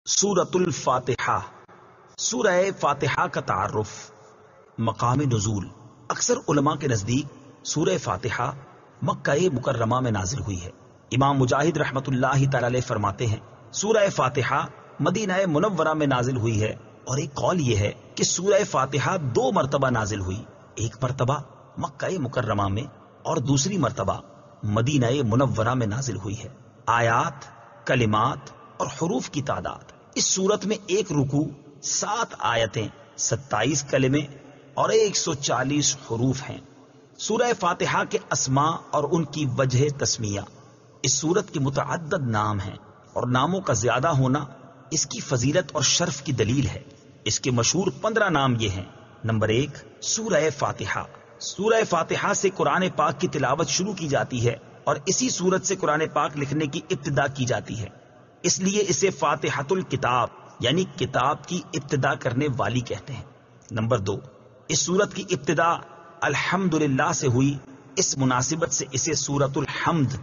سورۃ الفاتحہ۔ سورہ فاتحہ کا تعارف، مقام نزول۔ اکثر علماء کے نزدیک سورہ فاتحہ مکہ مکرمہ میں نازل ہوئی ہے۔ امام مجاہد رحمت اللہ تعالی علیہ فرماتے ہیں سورہ فاتحہ مدینہ منورہ میں نازل ہوئی ہے، اور ایک قول یہ ہے کہ سورہ فاتحہ 2 مرتبہ نازل ہوئی، ایک مرتبہ مکہ مکرمہ میں اور دوسری مرتبہ مدینہ منورہ میں نازل ہوئی ہے۔ آیات، کلمات اور حروف کی تعداد، اس صورت میں 1 رکوع، 7 آیتیں، 27 کلمے اور 140 حروف ہیں۔ سورہ فاتحہ کے اسماء اور ان کی وجہ تسمیہ۔ اس سورت کے متعدد نام ہیں، اور ناموں کا زیادہ ہونا اس کی فضیلت اور شرف کی دلیل ہے۔ اس کے مشہور 15 نام یہ ہیں۔ نمبر 1، سورہ فاتحہ۔ سورہ فاتحہ سے قرآن پاک کی تلاوت شروع کی جاتی ہے، اور اسی سورت سے قرآن پاک لکھنے کی ابتدا کی جاتی ہے، اس لیے اسے فاتحۃ الکتاب یعنی کتاب کی ابتدا کرنے والی کہتے ہیں۔ نمبر 2، اس سورت کی ابتدا الحمدللہ سے ہوئی، اس مناسبت سے اسے سورۃ الحمد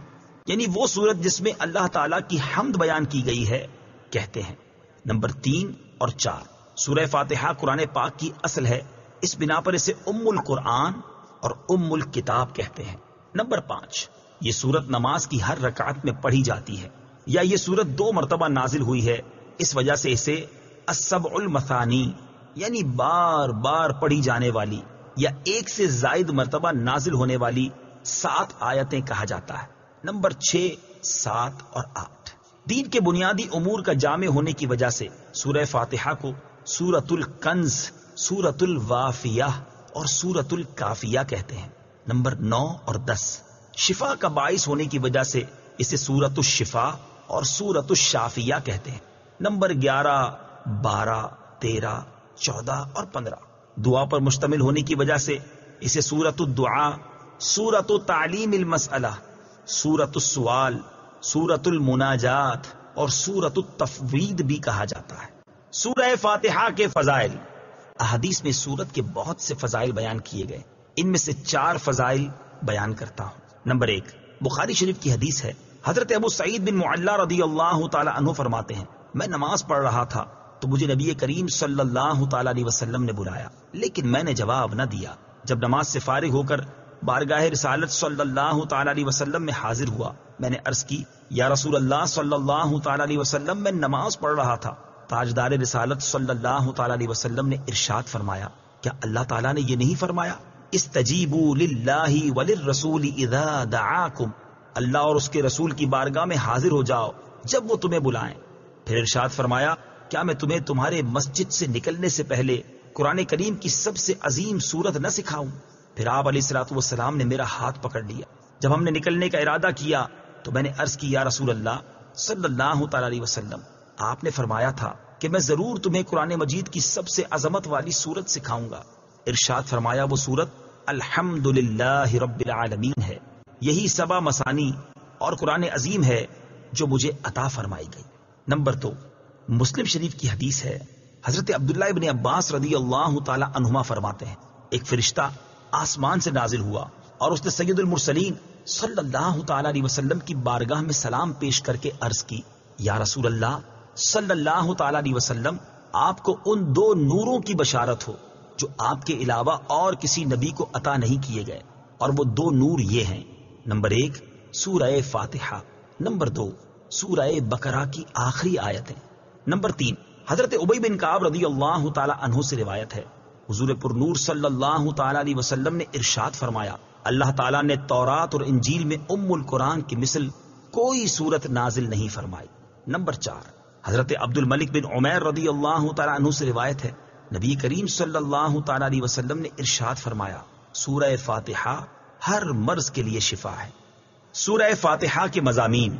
یعنی وہ سورت جس میں اللہ تعالیٰ کی حمد بیان کی گئی ہے کہتے ہیں۔ نمبر 3 اور 4، سورہ فاتحہ قرآن پاک کی اصل ہے، اس بنا پر اسے ام القرآن اور ام الکتاب کہتے ہیں۔ نمبر 5، یہ سورت نماز کی ہر رکعت میں پڑھی جاتی ہے، یا یہ سورت 2 مرتبہ نازل ہوئی ہے، اس وجہ سے اسے السبع المثانی یعنی بار بار پڑھی جانے والی یا 1 سے زائد مرتبہ نازل ہونے والی 7 آیتیں کہا جاتا ہے۔ نمبر 6، 7 اور 8، دین کے بنیادی امور کا جامع ہونے کی وجہ سے سورہ فاتحہ کو سورۃ الکنز، سورۃ الوافیہ اور سورۃ الکافیہ کہتے ہیں۔ نمبر 9 اور 10، شفا کا باعث ہونے کی وجہ سے اسے سورۃ الشفا اور سورۃ الشافیہ کہتے ہیں۔ نمبر 11، 12، 13، 14 اور 15، دعا پر مشتمل ہونے کی وجہ سے اسے سورۃ الدعاء، سورۃ تعلیم المسئلہ، سورۃ السوال، سورۃ المناجات اور سورۃ التفویض بھی کہا جاتا ہے۔ سورہ فاتحہ کے فضائل۔ احادیث میں سورت کے بہت سے فضائل بیان کیے گئے، ان میں سے 4 فضائل بیان کرتا ہوں۔ نمبر 1، بخاری شریف کی حدیث ہے، حضرت ابو سعید بن معلہ رضی اللہ تعالی عنہ فرماتے ہیں، میں نماز پڑھ رہا تھا تو مجھے نبی کریم صلی اللہ تعالی علیہ وسلم نے بلایا، لیکن میں نے جواب نہ دیا۔ جب نماز سے فارغ ہو کر بارگاہ رسالت صلی اللہ تعالی علیہ وسلم میں حاضر ہوا، میں نے عرض کی، یا رسول اللہ صلی اللہ تعالی علیہ وسلم، میں نماز پڑھ رہا تھا۔ تاجدار رسالت صلی اللہ تعالی علیہ وسلم نے ارشاد فرمایا، کیا اللہ تعالیٰ نے یہ نہیں فرمایا، استجیبوا للہ وللرسول اذا دعاکم، اللہ اور اس کے رسول کی بارگاہ میں حاضر ہو جاؤ جب وہ تمہیں بلائیں۔ پھر ارشاد فرمایا، کیا میں تمہیں تمہارے مسجد سے نکلنے سے پہلے قرآن کریم کی سب سے عظیم سورت نہ سکھاؤں؟ پھر آپ علیہ الصلوۃ والسلام نے میرا ہاتھ پکڑ لیا۔ جب ہم نے نکلنے کا ارادہ کیا تو میں نے عرض کی، یا رسول اللہ صلی اللہ تعالی علیہ وسلم، آپ نے فرمایا تھا کہ میں ضرور تمہیں قرآن مجید کی سب سے عظمت والی سورت سکھاؤں گا۔ ارشاد فرمایا، وہ سورت الحمدللہ رب العالمین ہے، یہی 7 مثانی اور قرآن عظیم ہے جو مجھے عطا فرمائی گئی۔ نمبر 2، مسلم شریف کی حدیث ہے، حضرت عبداللہ ابن عباس رضی اللہ تعالی عنہما فرماتے ہیں، ایک فرشتہ آسمان سے نازل ہوا اور اس نے سید المرسلین صلی اللہ تعالی علیہ وسلم کی بارگاہ میں سلام پیش کر کے عرض کی، یا رسول اللہ صلی اللہ تعالی علیہ وسلم، آپ کو ان 2 نوروں کی بشارت ہو جو آپ کے علاوہ اور کسی نبی کو عطا نہیں کیے گئے، اور وہ 2 نور یہ ہیں، نمبر 1 سورہ فاتحہ، نمبر 2 سورہ بقرہ کی آخری آیتیں۔ نمبر 3، حضرت ابی بن کعب رضی اللہ تعالی عنہ سے روایت ہے، حضور پر نور صلی اللہ تعالی علیہ وسلم نے ارشاد فرمایا، اللہ تعالیٰ نے تورات اور انجیل میں ام القرآن کی مثل کوئی سورت نازل نہیں فرمائی۔ نمبر 4، حضرت عبد الملک بن عمیر رضی اللہ تعالی عنہ سے روایت ہے، نبی کریم صلی اللہ تعالی علیہ وسلم نے ارشاد فرمایا، سورہ فاتحہ ہر مرض کے لیے شفا ہے۔ سورہ فاتحہ کے مضامین۔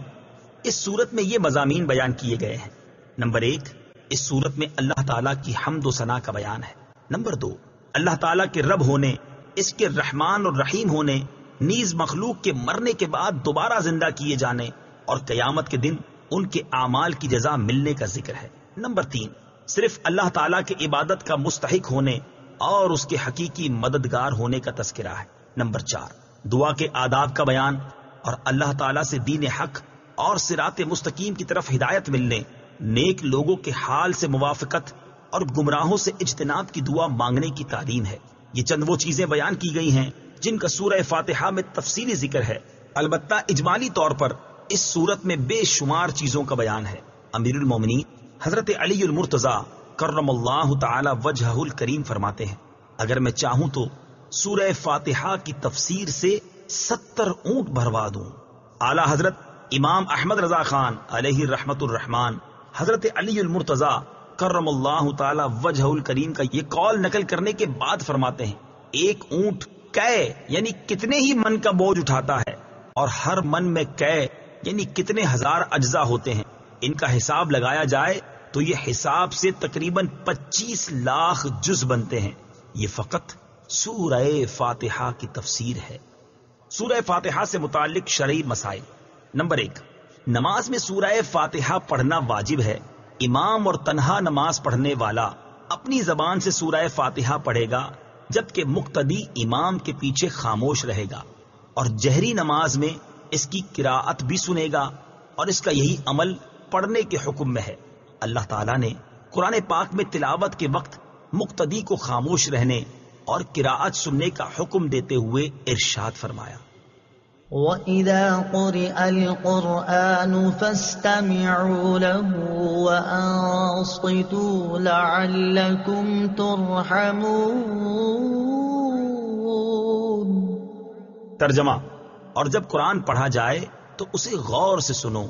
اس سورت میں یہ مضامین بیان کیے گئے ہیں، نمبر 1، اس سورت میں اللہ تعالیٰ کی حمد و ثنا کا بیان ہے۔ نمبر 2، اللہ تعالیٰ کے رب ہونے، اس کے رحمان اور رحیم ہونے، نیز مخلوق کے مرنے کے بعد دوبارہ زندہ کیے جانے اور قیامت کے دن ان کے اعمال کی جزا ملنے کا ذکر ہے۔ نمبر 3، صرف اللہ تعالیٰ کے عبادت کا مستحق ہونے اور اس کے حقیقی مددگار ہونے کا تذکرہ ہے۔ نمبر 4، دعا کے آداب کا بیان اور اللہ تعالیٰ سے دین حق اور صراط مستقیم کی طرف ہدایت ملنے، نیک لوگوں کے حال سے موافقت اور گمراہوں سے اجتناب کی دعا مانگنے کی تعلیم ہے۔ یہ چند وہ چیزیں بیان کی گئی ہیں جن کا سورہ فاتحہ میں تفصیلی ذکر ہے، البتہ اجمالی طور پر اس سورت میں بے شمار چیزوں کا بیان ہے۔ امیر المومنین حضرت علی المرتضیٰ کرم اللہ تعالی وجہہ الکریم فرماتے ہیں، اگر میں چاہوں تو سورہ فاتحہ کی تفسیر سے 70 اونٹ بھروا دوں۔ اعلی حضرت امام احمد رضا خان علیہ رحمت الرحمان حضرت علی المرتضیٰ کرم اللہ تعالی وجہہ الکریم کا یہ قول نقل کرنے کے بعد فرماتے ہیں، ایک اونٹ کئے یعنی کتنے ہی من کا بوجھ اٹھاتا ہے، اور ہر من میں کئے یعنی کتنے ہزار اجزاء ہوتے ہیں۔ ان کا حساب لگایا جائے تو یہ حساب سے تقریباً 25 لاکھ جز بنتے ہیں۔ یہ فقط سورہ فاتحہ کی تفسیر ہے۔ سورہ فاتحہ سے متعلق شرعی مسائل۔ نمبر 1، نماز میں سورہ فاتحہ پڑھنا واجب ہے۔ امام اور تنہا نماز پڑھنے والا اپنی زبان سے سورہ فاتحہ پڑھے گا، جبکہ مقتدی امام کے پیچھے خاموش رہے گا، اور جہری نماز میں اس کی قراءت بھی سنے گا، اور اس کا یہی عمل پڑھنے کے حکم میں ہے۔ اللہ تعالیٰ نے قرآن پاک میں تلاوت کے وقت مقتدی کو خاموش رہنے اور قراءت سننے کا حکم دیتے ہوئے ارشاد فرمایا، وَإِذَا قُرِئَ الْقُرْآنُ فَاسْتَمِعُوا لَهُ وَأَنصِتُوا لَعَلَّكُمْ تُرْحَمُونَ۔ ترجمہ، اور جب قرآن پڑھا جائے تو اسے غور سے سنو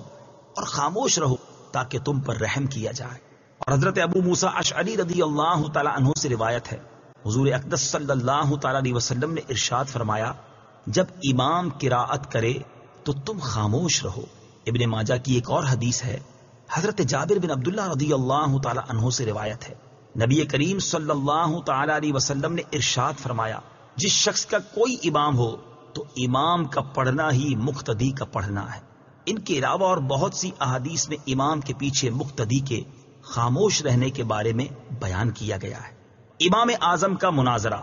اور خاموش رہو تاکہ تم پر رحم کیا جائے۔ اور حضرت ابو موسیٰ اشعری رضی اللہ تعالی عنہ سے روایت ہے، حضور اقدس صلی اللہ تعالی علیہ وسلم نے ارشاد فرمایا، جب امام قراءت کرے تو تم خاموش رہو۔ ابن ماجہ کی ایک اور حدیث ہے، حضرت جابر بن عبداللہ رضی اللہ تعالی عنہ سے روایت ہے، نبی کریم صلی اللہ تعالی علیہ وسلم نے ارشاد فرمایا، جس شخص کا کوئی امام ہو تو امام کا پڑھنا ہی مقتدی کا پڑھنا ہے۔ ان کے علاوہ اور بہت سی احادیث میں امام کے پیچھے مقتدی کے خاموش رہنے کے بارے میں بیان کیا گیا ہے۔ امام اعظم کا مناظرہ۔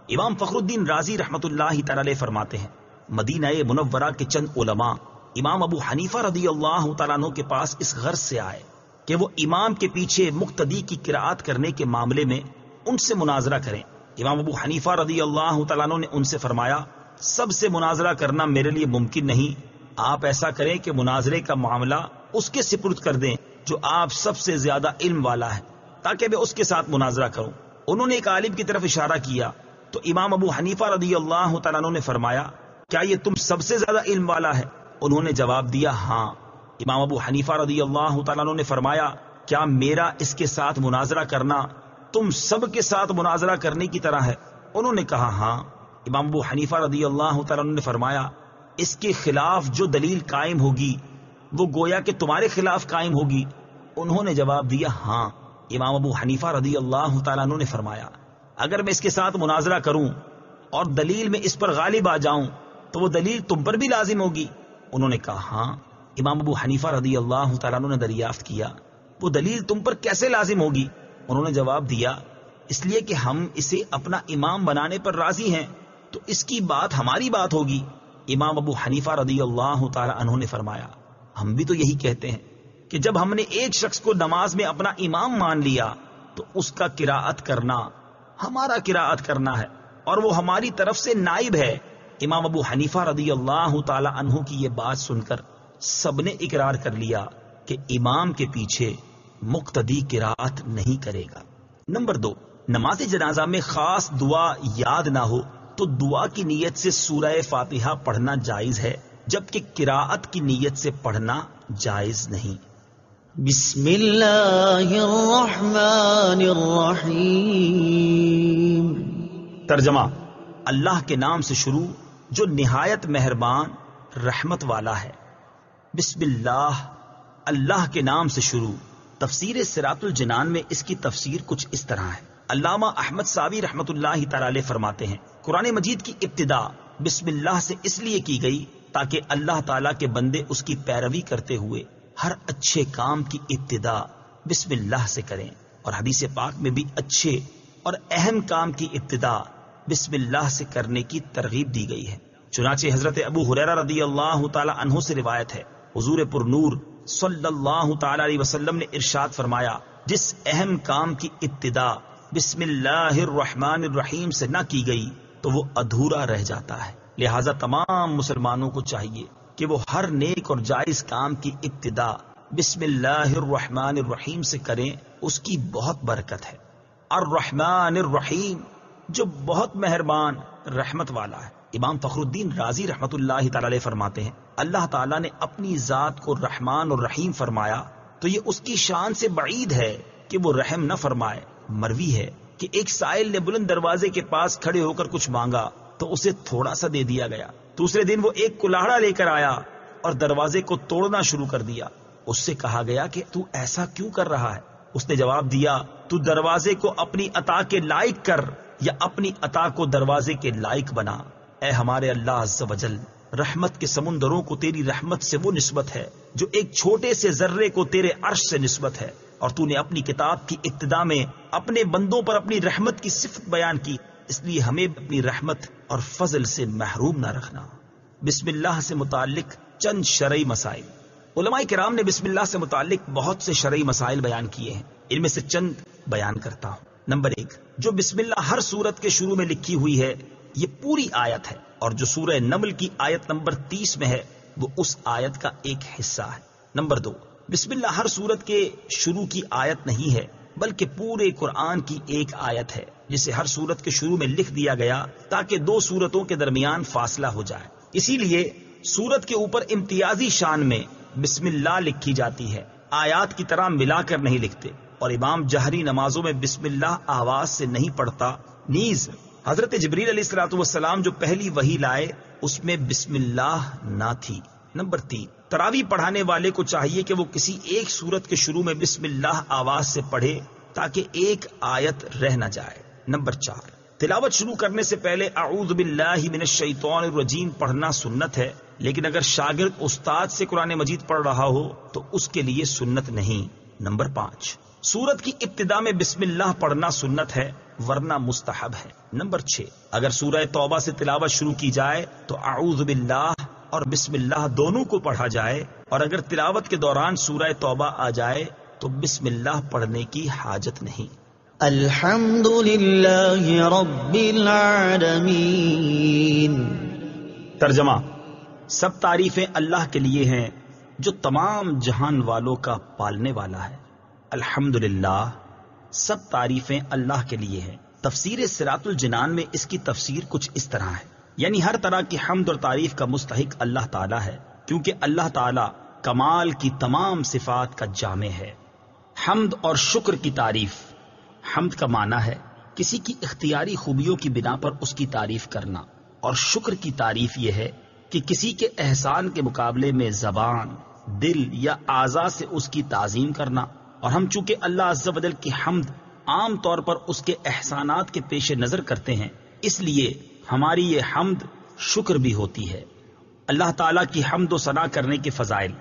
امام فخر الدین رازی رحمت اللہ تعالی علیہ فرماتے ہیں، مدینہ منورہ کے چند علماء امام ابو حنیفہ رضی اللہ تعالیٰ عنہ کے پاس اس غرض سے آئے کہ وہ امام کے پیچھے مقتدی کی قراءت کرنے کے معاملے میں ان سے مناظرہ کریں۔ امام ابو حنیفہ رضی اللہ تعالیٰ عنہ نے ان سے فرمایا، سب سے مناظرہ کرنا میرے لیے ممکن نہیں، آپ ایسا کریں کہ مناظرے کا معاملہ اس کے سپرد کر دیں جو آپ سب سے زیادہ علم والا ہے، تاکہ میں اس کے ساتھ مناظرہ کروں۔ انہوں نے ایک عالم کی طرف اشارہ کیا تو امام ابو حنیفہ رضی اللہ تعالیٰ عنہ نے فرمایا، کیا یہ تم سب سے زیادہ علم والا ہے؟ انہوں نے جواب دیا، ہاں۔ امام ابو حنیفہ رضی اللہ تعالیٰ عنہ نے فرمایا، کیا میرا اس کے ساتھ مناظرہ کرنا تم سب کے ساتھ مناظرہ کرنے کی طرح ہے؟ انہوں نے کہا، ہاں۔ امام ابو حنیفہ رضی اللہ تعالیٰ عنہ نے فرمایا، اس کے خلاف جو دلیل قائم ہوگی وہ گویا کہ تمہارے خلاف قائم ہوگی؟ انہوں نے جواب دیا، ہاں۔ امام ابو حنیفہ رضی اللہ تعالیٰ عنہ نے فرمایا، اگر میں اس کے ساتھ مناظرہ کروں اور دلیل میں اس پر غالب آ جاؤں تو وہ دلیل تم پر بھی لازم ہوگی؟ انہوں نے کہا، ہاں۔ امام ابو حنیفہ رضی اللہ تعالیٰ عنہ نے دریافت کیا، وہ دلیل تم پر کیسے لازم ہوگی؟ انہوں نے جواب دیا، اس لیے کہ ہم اسے اپنا امام بنانے پر راضی ہیں تو اس کی بات ہماری بات ہوگی۔ امام ابو حنیفہ رضی اللہ تعالی عنہ نے فرمایا، ہم بھی تو یہی کہتے ہیں کہ جب ہم نے ایک شخص کو نماز میں اپنا امام مان لیا تو اس کا قراءت کرنا ہمارا قراءت کرنا ہے اور وہ ہماری طرف سے نائب ہے۔ امام ابو حنیفہ رضی اللہ تعالی عنہ کی یہ بات سن کر سب نے اقرار کر لیا کہ امام کے پیچھے مقتدی قراءت نہیں کرے گا۔ نمبر 2، نماز جنازہ میں خاص دعا یاد نہ ہو تو دعا کی نیت سے سورہ فاتحہ پڑھنا جائز ہے، جبکہ قراءت کی نیت سے پڑھنا جائز نہیں۔ بسم اللہ الرحمن الرحیم۔ ترجمہ، اللہ کے نام سے شروع جو نہایت مہربان رحمت والا ہے۔ بسم اللہ، اللہ کے نام سے شروع۔ تفسیر صراط الجنان میں اس کی تفسیر کچھ اس طرح ہے۔ علامہ احمد ساوی رحمت اللہ تعالی علیہ فرماتے ہیں، قرآن مجید کی ابتدا بسم اللہ سے اس لیے کی گئی تاکہ اللہ تعالیٰ کے بندے اس کی پیروی کرتے ہوئے ہر اچھے کام کی ابتدا بسم اللہ سے کریں، اور حدیث پاک میں بھی اچھے اور اہم کام کی ابتدا بسم اللہ سے کرنے کی ترغیب دی گئی ہے۔ چنانچہ حضرت ابو ہریرہ رضی اللہ تعالی عنہ سے روایت ہے، حضور پر نور صلی اللہ تعالی علیہ وسلم نے ارشاد فرمایا، جس اہم کام کی ابتدا بسم اللہ الرحمن الرحیم سے نہ کی گئی تو وہ ادھورا رہ جاتا ہے۔ لہذا تمام مسلمانوں کو چاہیے کہ وہ ہر نیک اور جائز کام کی ابتدا بسم اللہ الرحمن الرحیم سے کریں، اس کی بہت برکت ہے۔ الرحمن الرحیم، جو بہت مہربان رحمت والا ہے۔ امام فخر الدین رازی رحمت اللہ تعالی علیہ فرماتے ہیں، اللہ تعالیٰ نے اپنی ذات کو رحمان اور رحیم فرمایا تو یہ اس کی شان سے بعید ہے کہ وہ رحم نہ فرمائے۔ مروی ہے کہ ایک سائل نے بلند دروازے کے پاس کھڑے ہو کر کچھ مانگا تو اسے تھوڑا سا دے دیا گیا۔ دوسرے دن وہ ایک کلاڑا لے کر آیا اور دروازے کو توڑنا شروع کر دیا۔ اس سے کہا گیا کہ تو ایسا کیوں کر رہا ہے؟ اس نے جواب دیا، تو دروازے کو اپنی عطا کے لائق کر یا اپنی عطا کو دروازے کے لائق بنا۔ اے ہمارے اللہ عز و جل، رحمت کے سمندروں کو تیری رحمت سے وہ نسبت ہے جو ایک چھوٹے سے ذرے کو تیرے عرش سے نسبت ہے، اور تو نے اپنی کتاب کی ابتدا میں اپنے بندوں پر اپنی رحمت کی صفت بیان کی، اس لیے ہمیں اپنی رحمت اور فضل سے محروم نہ رکھنا۔ بسم اللہ سے متعلق چند شرعی مسائل۔ علماء کرام نے بسم اللہ سے متعلق بہت سے شرعی مسائل بیان کیے ہیں، ان میں سے چند بیان کرتا ہوں۔ نمبر 1، جو بسم اللہ ہر سورت کے شروع میں لکھی ہوئی ہے یہ پوری آیت ہے، اور جو سورہ نمل کی آیت نمبر 30 میں ہے وہ اس آیت کا ایک حصہ ہے۔ نمبر 2، بسم اللہ ہر سورت کے شروع کی آیت نہیں ہے بلکہ پورے قرآن کی ایک آیت ہے، جسے ہر سورت کے شروع میں لکھ دیا گیا تاکہ دو سورتوں کے درمیان فاصلہ ہو جائے۔ اسی لیے سورت کے اوپر امتیازی شان میں بسم اللہ لکھی جاتی ہے، آیات کی طرح ملا کر نہیں لکھتے، اور امام جہری نمازوں میں بسم اللہ آواز سے نہیں پڑھتا۔ نیز حضرت جبریل علیہ الصلوۃ والسلام جو پہلی وحی لائے اس میں بسم اللہ نہ تھی۔ نمبر 3، تراویح پڑھانے والے کو چاہیے کہ وہ کسی ایک سورت کے شروع میں بسم اللہ آواز سے پڑھے تاکہ ایک آیت رہ نہ جائے۔ نمبر 4، تلاوت شروع کرنے سے پہلے اعوذ باللہ من الشیطان الرجیم پڑھنا سنت ہے، لیکن اگر شاگرد استاد سے قرآن مجید پڑھ رہا ہو تو اس کے لیے سنت نہیں۔ نمبر 5، سورت کی ابتدا میں بسم اللہ پڑھنا سنت ہے ورنہ مستحب ہے۔ نمبر 6، اگر سورہ توبہ سے تلاوت شروع کی جائے تو اعوذ باللہ اور بسم اللہ دونوں کو پڑھا جائے، اور اگر تلاوت کے دوران سورہ توبہ آ جائے تو بسم اللہ پڑھنے کی حاجت نہیں۔ الحمد للہ رب العالمین۔ ترجمہ، سب تعریفیں اللہ کے لیے ہیں جو تمام جہان والوں کا پالنے والا ہے۔ الحمدللہ، سب تعریفیں اللہ کے لیے ہیں۔ تفسیر صراط الجنان میں اس کی تفسیر کچھ اس طرح ہے، یعنی ہر طرح کی حمد اور تعریف کا مستحق اللہ تعالیٰ ہے، کیونکہ اللہ تعالیٰ کمال کی تمام صفات کا جامع ہے۔ حمد اور شکر کی تعریف۔ حمد کا معنی ہے کسی کی اختیاری خوبیوں کی بنا پر اس کی تعریف کرنا، اور شکر کی تعریف یہ ہے کہ کسی کے احسان کے مقابلے میں زبان، دل یا اعضاء سے اس کی تعظیم کرنا۔ اور ہم چونکہ اللہ عز و جل کی حمد عام طور پر اس کے احسانات کے پیش نظر کرتے ہیں، اس لیے ہماری یہ حمد شکر بھی ہوتی ہے۔ اللہ تعالیٰ کی حمد و ثنا کرنے کے فضائل۔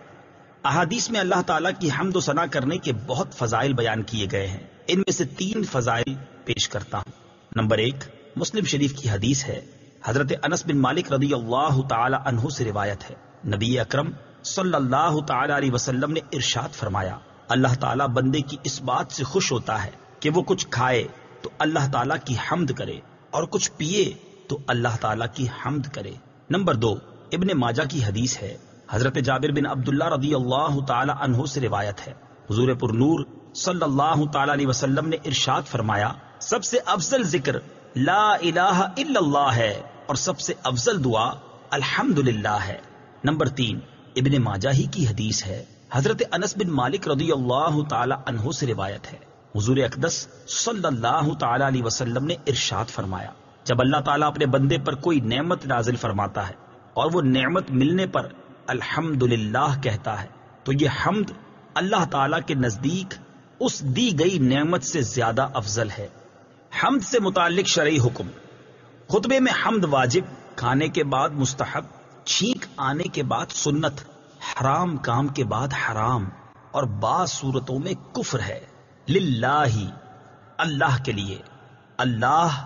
احادیث میں اللہ تعالیٰ کی حمد و ثنا کرنے کے بہت فضائل بیان کیے گئے ہیں، ان میں سے 3 فضائل پیش کرتا ہوں۔ نمبر 1، مسلم شریف کی حدیث ہے، حضرت انس بن مالک رضی اللہ تعالی عنہ سے روایت ہے، نبی اکرم صلی اللہ تعالی علیہ وسلم نے ارشاد فرمایا، اللہ تعالیٰ بندے کی اس بات سے خوش ہوتا ہے کہ وہ کچھ کھائے تو اللہ تعالیٰ کی حمد کرے، اور کچھ پیے تو اللہ تعالیٰ کی حمد کرے۔ نمبر 2، ابن ماجہ کی حدیث ہے، حضرت جابر بن عبداللہ رضی اللہ تعالی عنہ سے روایت ہے، حضور پر نور صلی اللہ تعالی علیہ وسلم نے ارشاد فرمایا، سب سے افضل ذکر لا الہ الا اللہ ہے، اور سب سے افضل دعا الحمدللہ ہے۔ نمبر 3، ابن ماجہ ہی کی حدیث ہے، حضرت انس بن مالک رضی اللہ تعالی عنہ سے روایت ہے، حضور اقدس صلی اللہ تعالی علیہ وسلم نے ارشاد فرمایا، جب اللہ تعالیٰ اپنے بندے پر کوئی نعمت نازل فرماتا ہے اور وہ نعمت ملنے پر الحمدللہ کہتا ہے تو یہ حمد اللہ تعالیٰ کے نزدیک اس دی گئی نعمت سے زیادہ افضل ہے۔ حمد سے متعلق شرعی حکم۔ خطبے میں حمد واجب، کھانے کے بعد مستحب، چھینک آنے کے بعد سنت، حرام کام کے بعد حرام، اور بعض صورتوں میں کفر ہے۔ للہ، اللہ کے لیے۔ اللہ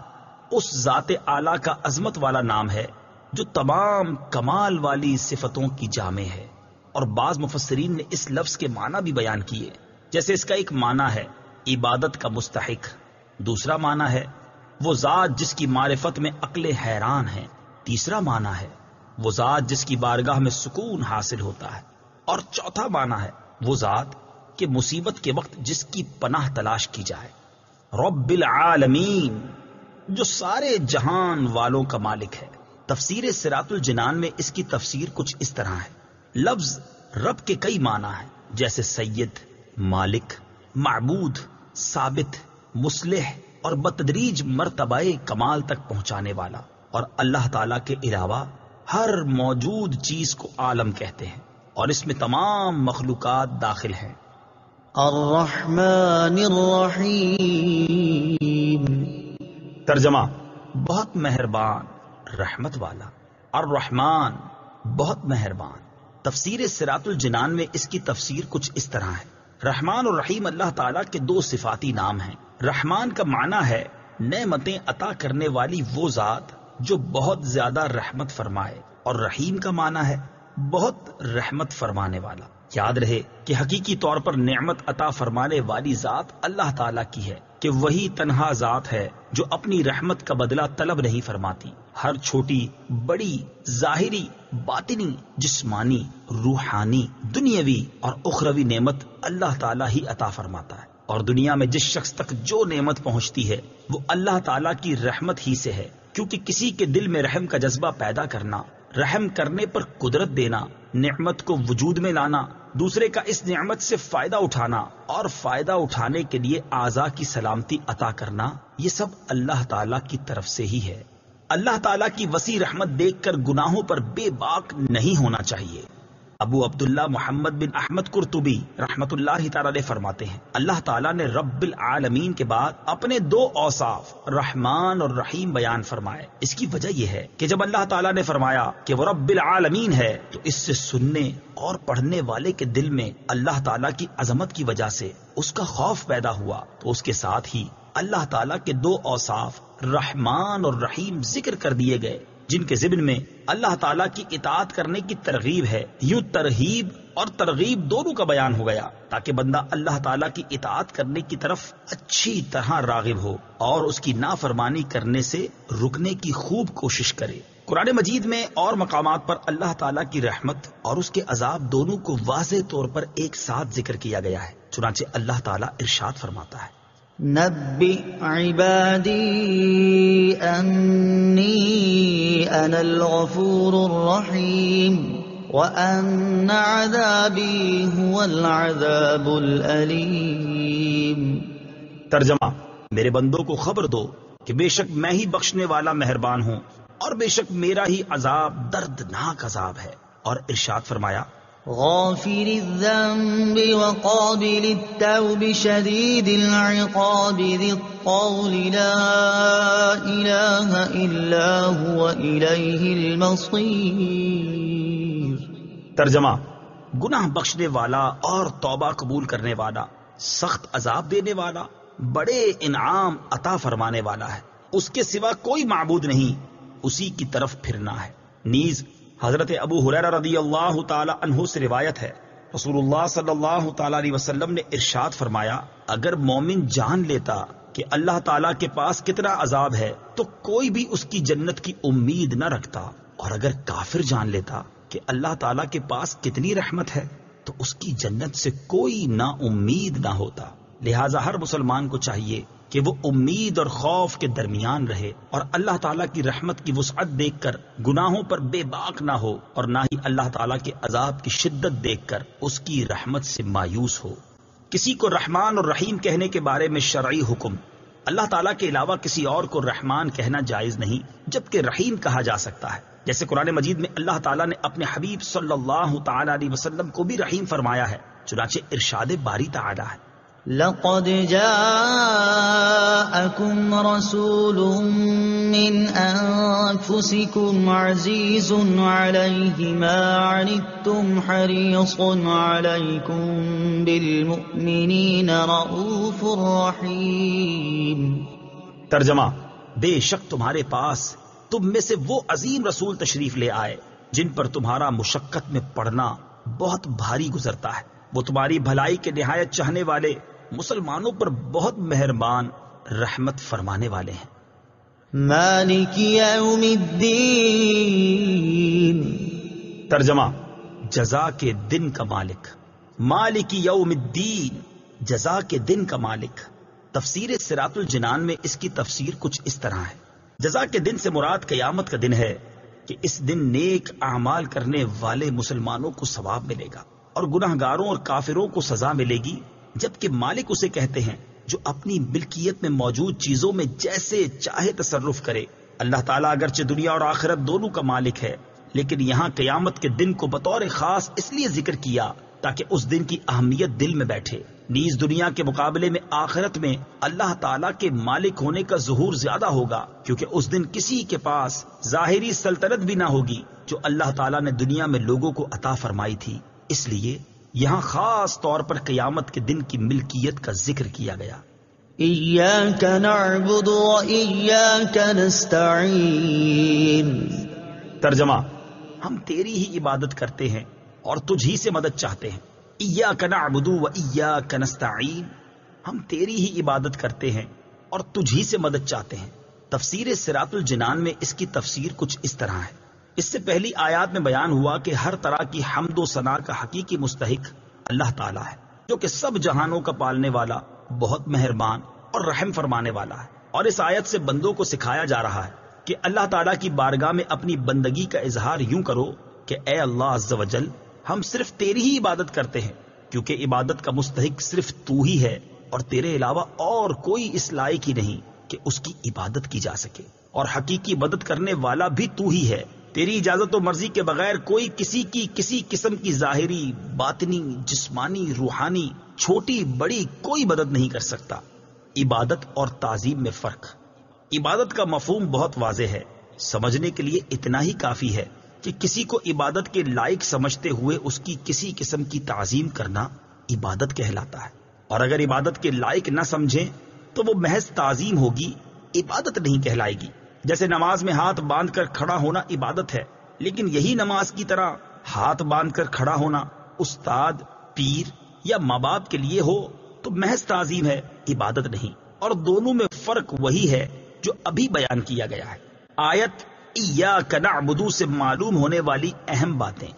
اس ذات اعلیٰ کا عظمت والا نام ہے جو تمام کمال والی صفتوں کی جامع ہے۔ اور بعض مفسرین نے اس لفظ کے معنی بھی بیان کیے، جیسے اس کا ایک معنی ہے عبادت کا مستحق، دوسرا معنی ہے وہ ذات جس کی معرفت میں عقل حیران ہے، تیسرا معنی ہے وہ ذات جس کی بارگاہ میں سکون حاصل ہوتا ہے، اور چوتھا معنی ہے وہ ذات کہ مصیبت کے وقت جس کی پناہ تلاش کی جائے۔ رب العالمین، جو سارے جہان والوں کا مالک ہے۔ تفسیر صراط الجنان میں اس کی تفسیر کچھ اس طرح ہے، لفظ رب کے کئی معنی ہیں، جیسے سید، مالک، معبود، ثابت، مصلح اور بتدریج مرتبہ کمال تک پہنچانے والا، اور اللہ تعالیٰ کے علاوہ ہر موجود چیز کو عالم کہتے ہیں، اور اس میں تمام مخلوقات داخل ہیں۔ الرحمن الرحیم، ترجمہ: بہت مہربان، رحمت والا۔ الرحمن، بہت مہربان۔ تفسیر صراط الجنان میں اس کی تفسیر کچھ اس طرح ہے، رحمان اور رحیم اللہ تعالیٰ کے دو صفاتی نام ہیں۔ رحمان کا معنی ہے نعمتیں عطا کرنے والی وہ ذات جو بہت زیادہ رحمت فرمائے، اور رحیم کا معنی ہے بہت رحمت فرمانے والا۔ یاد رہے کہ حقیقی طور پر نعمت عطا فرمانے والی ذات اللہ تعالیٰ کی ہے، کہ وہی تنہا ذات ہے جو اپنی رحمت کا بدلہ طلب نہیں فرماتی۔ ہر چھوٹی بڑی، ظاہری، باطنی، جسمانی، روحانی، دنیاوی اور اخروی نعمت اللہ تعالیٰ ہی عطا فرماتا ہے، اور دنیا میں جس شخص تک جو نعمت پہنچتی ہے وہ اللہ تعالیٰ کی رحمت ہی سے ہے، کیونکہ کسی کے دل میں رحم کا جذبہ پیدا کرنا، رحم کرنے پر قدرت دینا، نعمت کو وجود میں لانا، دوسرے کا اس نعمت سے فائدہ اٹھانا اور فائدہ اٹھانے کے لیے اعضاء کی سلامتی عطا کرنا، یہ سب اللہ تعالیٰ کی طرف سے ہی ہے۔ اللہ تعالیٰ کی وسیع رحمت دیکھ کر گناہوں پر بے باک نہیں ہونا چاہیے۔ ابو عبداللہ محمد بن احمد قرطبی رحمت اللہ تعالی علیہ فرماتے ہیں، اللہ تعالیٰ نے رب العالمین کے بعد اپنے دو اوصاف رحمان اور رحیم بیان فرمائے۔ اس کی وجہ یہ ہے کہ جب اللہ تعالیٰ نے فرمایا کہ وہ رب العالمین ہے، تو اس سے سننے اور پڑھنے والے کے دل میں اللہ تعالیٰ کی عظمت کی وجہ سے اس کا خوف پیدا ہوا، تو اس کے ساتھ ہی اللہ تعالیٰ کے دو اوصاف رحمان اور رحیم ذکر کر دیے گئے، جن کے ضمن میں اللہ تعالیٰ کی اطاعت کرنے کی ترغیب ہے۔ یوں ترہیب اور ترغیب دونوں کا بیان ہو گیا، تاکہ بندہ اللہ تعالیٰ کی اطاعت کرنے کی طرف اچھی طرح راغب ہو اور اس کی نافرمانی کرنے سے رکنے کی خوب کوشش کرے۔ قرآن مجید میں اور مقامات پر اللہ تعالیٰ کی رحمت اور اس کے عذاب دونوں کو واضح طور پر ایک ساتھ ذکر کیا گیا ہے۔ چنانچہ اللہ تعالیٰ ارشاد فرماتا ہے، نبئ عبادی انی انا الغفور الرحیم وان عذابی هو العذاب العلیم۔ ترجمہ: میرے بندوں کو خبر دو کہ بے شک میں ہی بخشنے والا مہربان ہوں، اور بے شک میرا ہی عذاب دردناک عذاب ہے۔ اور ارشاد فرمایا، غافر الذنب وقابل التوب شدید العقاب ذی الطول لا الہ الا هو الیہ المصیر۔ ترجمہ: گناہ بخشنے والا اور توبہ قبول کرنے والا، سخت عذاب دینے والا، بڑے انعام عطا فرمانے والا ہے، اس کے سوا کوئی معبود نہیں، اسی کی طرف پھرنا ہے۔ نیز حضرت ابو ہریرہ رضی اللہ تعالی عنہ سے روایت ہے، رسول اللہ صلی اللہ تعالی علیہ وسلم نے ارشاد فرمایا، اگر مومن جان لیتا کہ اللہ تعالیٰ کے پاس کتنا عذاب ہے تو کوئی بھی اس کی جنت کی امید نہ رکھتا، اور اگر کافر جان لیتا کہ اللہ تعالیٰ کے پاس کتنی رحمت ہے تو اس کی جنت سے کوئی نا امید نہ ہوتا۔ لہٰذا ہر مسلمان کو چاہیے کہ وہ امید اور خوف کے درمیان رہے، اور اللہ تعالیٰ کی رحمت کی وسعت دیکھ کر گناہوں پر بے باک نہ ہو، اور نہ ہی اللہ تعالیٰ کے عذاب کی شدت دیکھ کر اس کی رحمت سے مایوس ہو۔ کسی کو رحمان اور رحیم کہنے کے بارے میں شرعی حکم، اللہ تعالیٰ کے علاوہ کسی اور کو رحمان کہنا جائز نہیں، جبکہ رحیم کہا جا سکتا ہے، جیسے قرآن مجید میں اللہ تعالیٰ نے اپنے حبیب صلی اللہ تعالی علیہ وسلم کو بھی رحیم فرمایا ہے۔ چنانچہ ارشاد باری تعالیٰ ہے، لقد جاءكم رسول من أنفسكم عزيز عليه ما عنتم حريص عليكم بالمؤمنين رؤوف رحيم۔ ترجمہ: بے شک تمہارے پاس تم میں سے وہ عظیم رسول تشریف لے آئے جن پر تمہارا مشقت میں پڑنا بہت بھاری گزرتا ہے۔ وہ تمہاری بھلائی کے نہایت چاہنے والے، مسلمانوں پر بہت مہربان، رحمت فرمانے والے ہیں۔ مالک یوم الدین، ترجمہ: جزا کے دن کا مالک۔ مالک یوم الدین، جزا کے دن کا مالک۔ تفسیر صراط الجنان میں اس کی تفسیر کچھ اس طرح ہے: جزا کے دن سے مراد قیامت کا دن ہے کہ اس دن نیک اعمال کرنے والے مسلمانوں کو ثواب ملے گا اور گناہ گاروں اور کافروں کو سزا ملے گی، جبکہ مالک اسے کہتے ہیں جو اپنی ملکیت میں موجود چیزوں میں جیسے چاہے تصرف کرے۔ اللہ تعالیٰ اگرچہ دنیا اور آخرت دونوں کا مالک ہے، لیکن یہاں قیامت کے دن کو بطور خاص اس لیے ذکر کیا تاکہ اس دن کی اہمیت دل میں بیٹھے۔ نیز دنیا کے مقابلے میں آخرت میں اللہ تعالیٰ کے مالک ہونے کا ظہور زیادہ ہوگا، کیونکہ اس دن کسی کے پاس ظاہری سلطنت بھی نہ ہوگی جو اللہ تعالیٰ نے دنیا میں لوگوں کو عطا فرمائی تھی۔ اس لیے یہاں خاص طور پر قیامت کے دن کی ملکیت کا ذکر کیا گیا۔ ایاک نعبد و ایاک نستعین، ترجمہ: ہم تیری ہی عبادت کرتے ہیں اور تجھ ہی سے مدد چاہتے ہیں۔ ایاک نعبد و ایاک نستعین، ہم تیری ہی عبادت کرتے ہیں اور تجھ ہی سے مدد چاہتے ہیں۔ تفسیر صراط الجنان میں اس کی تفسیر کچھ اس طرح ہے: اس سے پہلی آیات میں بیان ہوا کہ ہر طرح کی حمد و ثنا کا حقیقی مستحق اللہ تعالیٰ ہے، جو کہ سب جہانوں کا پالنے والا، بہت مہربان اور رحم فرمانے والا ہے۔ اور اس آیت سے بندوں کو سکھایا جا رہا ہے کہ اللہ تعالیٰ کی بارگاہ میں اپنی بندگی کا اظہار یوں کرو کہ اے اللہ عز و جل، ہم صرف تیری ہی عبادت کرتے ہیں، کیونکہ عبادت کا مستحق صرف تو ہی ہے اور تیرے علاوہ اور کوئی اس لائق ہی نہیں کہ اس کی عبادت کی جا سکے، اور حقیقی مدد کرنے والا بھی تو ہی ہے۔ تیری اجازت و مرضی کے بغیر کوئی کسی کی کسی قسم کی ظاہری، باطنی، جسمانی، روحانی، چھوٹی بڑی کوئی مدد نہیں کر سکتا۔ عبادت اور تعظیم میں فرق۔ عبادت کا مفہوم بہت واضح ہے، سمجھنے کے لیے اتنا ہی کافی ہے کہ کسی کو عبادت کے لائق سمجھتے ہوئے اس کی کسی قسم کی تعظیم کرنا عبادت کہلاتا ہے، اور اگر عبادت کے لائق نہ سمجھیں تو وہ محض تعظیم ہوگی، عبادت نہیں کہلائے گی۔ جیسے نماز میں ہاتھ باندھ کر کھڑا ہونا عبادت ہے، لیکن یہی نماز کی طرح ہاتھ باندھ کر کھڑا ہونا استاد، پیر یا ماں باپ کے لیے ہو تو محض تعظیم ہے، عبادت نہیں۔ اور دونوں میں فرق وہی ہے جو ابھی بیان کیا گیا ہے۔ آیت ایاک نعبد سے معلوم ہونے والی اہم باتیں۔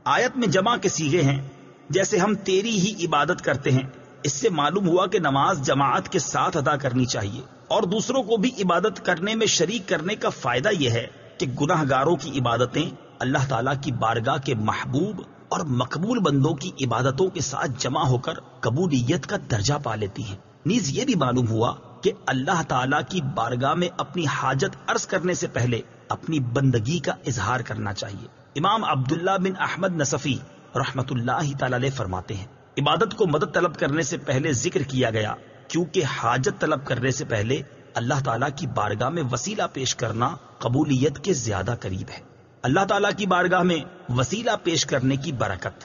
آیت میں جمع کے صیغے ہیں، جیسے ہم تیری ہی عبادت کرتے ہیں۔ اس سے معلوم ہوا کہ نماز جماعت کے ساتھ ادا کرنی چاہیے، اور دوسروں کو بھی عبادت کرنے میں شریک کرنے کا فائدہ یہ ہے کہ گناہ گاروں کی عبادتیں اللہ تعالیٰ کی بارگاہ کے محبوب اور مقبول بندوں کی عبادتوں کے ساتھ جمع ہو کر قبولیت کا درجہ پا لیتی ہیں۔ نیز یہ بھی معلوم ہوا کہ اللہ تعالیٰ کی بارگاہ میں اپنی حاجت عرض کرنے سے پہلے اپنی بندگی کا اظہار کرنا چاہیے۔ امام عبداللہ بن احمد نصفی رحمت اللہ تعالی علیہ فرماتے ہیں، عبادت کو مدد طلب کرنے سے پہلے ذکر کیا گیا کیونکہ حاجت طلب کرنے سے پہلے اللہ تعالیٰ کی بارگاہ میں وسیلہ پیش کرنا قبولیت کے زیادہ قریب ہے۔ اللہ تعالیٰ کی بارگاہ میں وسیلہ پیش کرنے کی برکت۔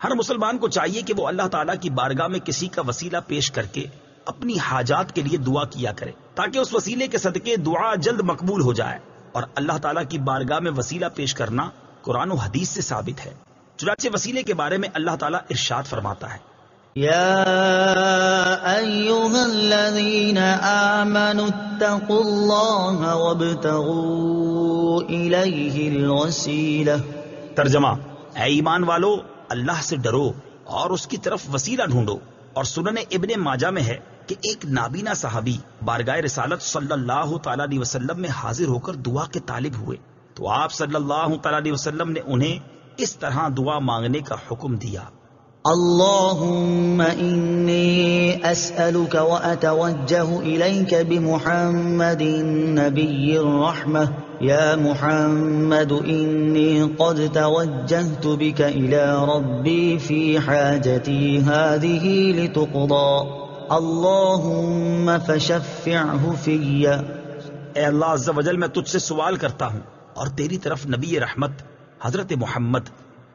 ہر مسلمان کو چاہیے کہ وہ اللہ تعالیٰ کی بارگاہ میں کسی کا وسیلہ پیش کر کے اپنی حاجات کے لیے دعا کیا کرے، تاکہ اس وسیلے کے صدقے دعا جلد مقبول ہو جائے۔ اور اللہ تعالیٰ کی بارگاہ میں وسیلہ پیش کرنا قرآن و حدیث سے ثابت ہے۔ چنانچہ وسیلے کے بارے میں اللہ تعالیٰ ارشاد فرماتا ہے، یا ایھا الذین آمنوا اتقوا اللہ وابتغوا الیہ الوسیلہ۔ ترجمہ: اے ایمان والو، اللہ سے ڈرو اور اس کی طرف وسیلہ ڈھونڈو۔ اور سنن ابن ماجہ میں ہے کہ ایک نابینا صحابی بارگاہ رسالت صلی اللہ تعالی علیہ وسلم میں حاضر ہو کر دعا کے طالب ہوئے، تو آپ صلی اللہ تعالی علیہ وسلم نے انہیں اس طرح دعا مانگنے کا حکم دیا، اللہم انی اسألک واتوجہ الیک بمحمد نبی الرحمہ یا محمد انی قد توجہت بک الی ربی فی حاجتی هذه لتقضى اللہم فشفعہ فی۔ اے اللہ عز و جل، میں تجھ سے سوال کرتا ہوں اور تیری طرف نبی رحمت حضرت محمد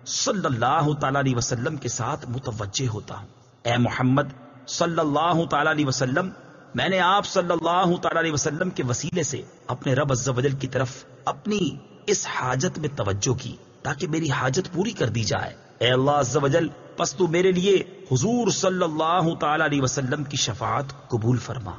صلی اللہ تعالی علیہ وسلم کے ساتھ متوجہ ہوتا ہوں۔ اے محمد صلی اللہ تعالی علیہ وسلم، میں نے آپ صلی اللہ تعالی علیہ وسلم کے وسیلے سے اپنے رب عز و جل کی طرف اپنی اس حاجت میں توجہ کی تاکہ میری حاجت پوری کر دی جائے۔ اے اللہ عز و جل پس تو میرے لیے حضور صلی اللہ تعالی علیہ وسلم کی شفاعت قبول فرما۔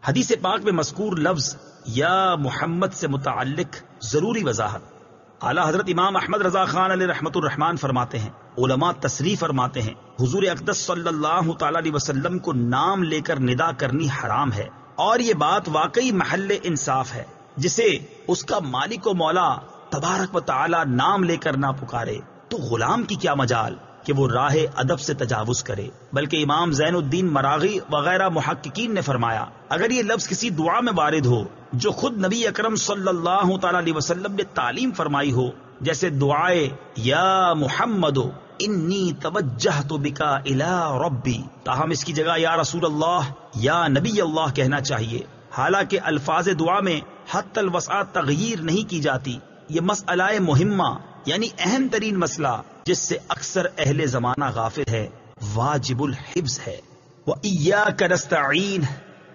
حدیث پاک میں مذکور لفظ یا محمد سے متعلق ضروری وضاحت۔ اعلیٰ حضرت امام احمد رضا خان علیہ رحمت الرحمان فرماتے ہیں، علماء تصریح فرماتے ہیں حضور اقدس صلی اللہ تعالی علیہ وسلم کو نام لے کر ندا کرنی حرام ہے، اور یہ بات واقعی محل انصاف ہے۔ جسے اس کا مالک و مولا تبارک و تعالی نام لے کر نہ پکارے تو غلام کی کیا مجال کہ وہ راہ ادب سے تجاوز کرے۔ بلکہ امام زین الدین مراغی وغیرہ محققین نے فرمایا اگر یہ لفظ کسی دعا میں وارد ہو جو خود نبی اکرم صلی اللہ تعالی علیہ وسلم نے تعلیم فرمائی ہو، جیسے دعائے یا محمد انی توجہت بکا الی ربی، تاہم اس کی جگہ یا رسول اللہ یا نبی اللہ کہنا چاہیے۔ حالانکہ الفاظ دعا میں حتی الوسع تغییر نہیں کی جاتی۔ یہ مسئلہ مہمہ یعنی اہم ترین مسئلہ جس سے اکثر اہل زمانہ غافل ہے، واجب الحفظ ہے۔ وَإِيَّاكَ نَسْتَعِينُ،